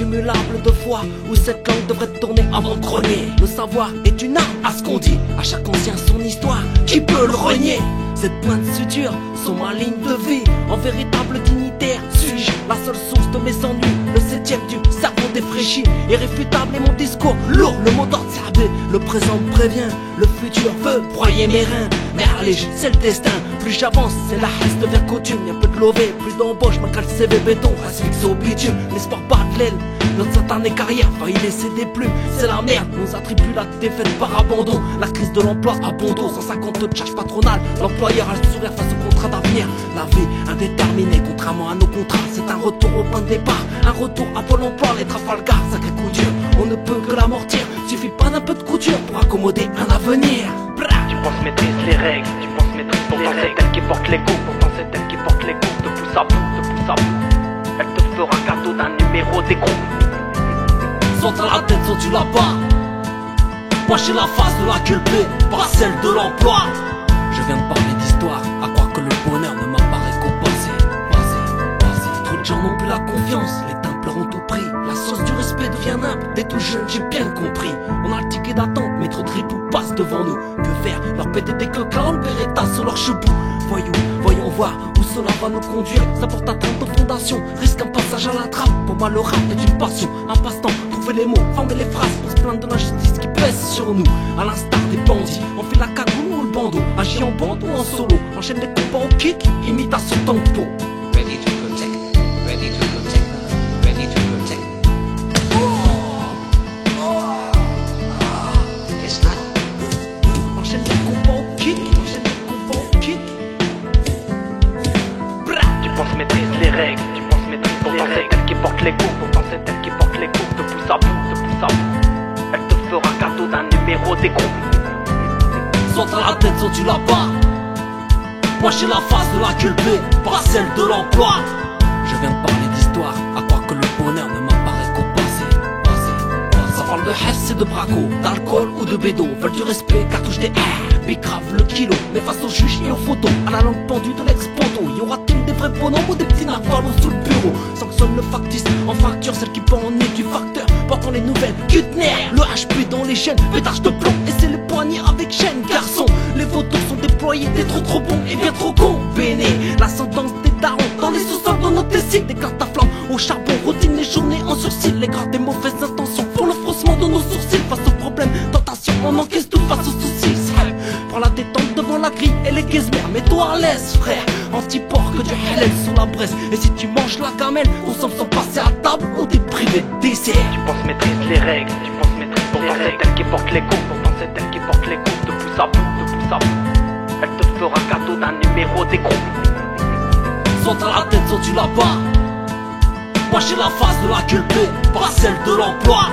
incumulable de fois où cette langue devrait tourner avant de trôner. Le savoir est une arme à ce qu'on dit, à chaque ancien son histoire, qui peut le renier? Cette pointe de suture sont ma ligne de vie. En véritable dignitaire, suis-je la seule source de mes ennuis? Le septième du cerveau défraîchi, irréfutable est mon discours lourd, le mot d'ordre sardé. Le présent me prévient, le futur veut broyer mes reins. Mais allez, c'est le destin, plus j'avance, c'est la reste vers coutume. Y'a peu de lové, plus d'embauche, ma cale CV béton, reste fixé au bitume. L'espoir bat de l'aile, notre satanée carrière, failli laisser des plumes. C'est la merde, nous attribue la défaite par abandon. La crise de l'emploi à bon dos, 150 de charge patronale. L'employeur a le sourire face au contrat d'avenir. La vie indéterminée, contrairement à nos contrats, c'est un retour au point de départ, un retour à Pôle emploi, les Trafalgar, sacré coup dur. On ne peut que l'amortir, suffit pas d'un peu de couture pour accommoder un avenir. Tu penses maîtriser les règles, tu penses maîtriser les règles. Pourtant c'est elle qui porte les coups, pourtant c'est elle qui porte les coups. De pouce à bout, de pouce à bout, elle te fera cadeau d'un numéro d'écrou. Soit à la tête, soit tu l'as pas. Moi j'ai la face de la culpée, pas celle de l'emploi. Je viens de parler d'histoire, à croire que le bonheur ne m'apparaît qu'au passé. Trop de gens n'ont plus la confiance, les temples ont tout pris. La sauce du respect devient nimble, dès tout jeune j'ai bien compris. On a le ticket d'attente, mais trop de ripoux passent devant nous. Que faire? Leur péter des coquins, le Beretta sur leur chebou. Voyons, voyons voir où cela va nous conduire. Ça porte atteinte aux fondations, risque un passage à la trappe. Pour moi le rap est une passion, un passe-temps. Trouver les mots, former les phrases pour se plaindre de l'injustice qui pèse sur nous. À l'instar des bandits, on fait la cagoule ou le bandeau. Agit en bande ou en solo, enchaîne les combats au kick, imitation tempo. Ready to protect, ready to protect, ready to protect. It's not. Enchaîne les combats au kick, enchaîne les combats au kick. Tu penses maîtriser les règles, tu penses maîtriser les règles. C'est elle qui porte les coups, pourtant c'est elle qui porte les coups. De pouce à bout, de pouce à bout, elle te fera cadeau d'un numéro d'écrou. Soit à la tête, soit tu l'as pas. Moi j'ai la face de la culpée, pas celle de l'emploi. Je viens de parler d'histoire, à croire que le bonheur ne m'apparaît qu'au passé. Ça parle de hess et de braco, d'alcool ou de bédo. Veulent du respect, cartouche des airs, bicrave le kilo. Mais face aux juges et aux photos, à la langue pendue de l'ex-poteau, y aura-t-il des vrais bonhommes ou des petits narvalos sous le bureau? Sanctionne le factice, en fracture celle qui pend en nez du facteur. Portant les nouvelles, Kutner, le HP dans les chaînes, pétage de plomb, et c'est le poignet avec chaîne. Garçon, les photos sont déployés, t'es trop bon et bien trop combinés. La sentence des darons dans les sous-sols de nos tessiers. Des cartes à flamme au charbon, routine les journées en sursis. Les graves des mauvaises intentions font le froissement de nos sourcils. Face aux problèmes, tentation, on encaisse tout face aux soucis. Prends la détente devant la grille et les gazmères, mets-toi à l'aise frère. Anti-porc que du halal sous la braise. Et si tu manges la gamelle, on s'en sans passer à table ou t'es privé de dessert. Tu penses maîtriser les règles, tu penses maîtriser les règles. Pourtant c'est elle qui porte les coups, pourtant c'est elle qui porte les coups. De pouce à bout, de pouce à bout, elle te fera cadeau d'un numéro d'écrou. Soit à la tête, soit tu l'as pas. Moi j'ai la face de la culpée, pas celle de l'emploi.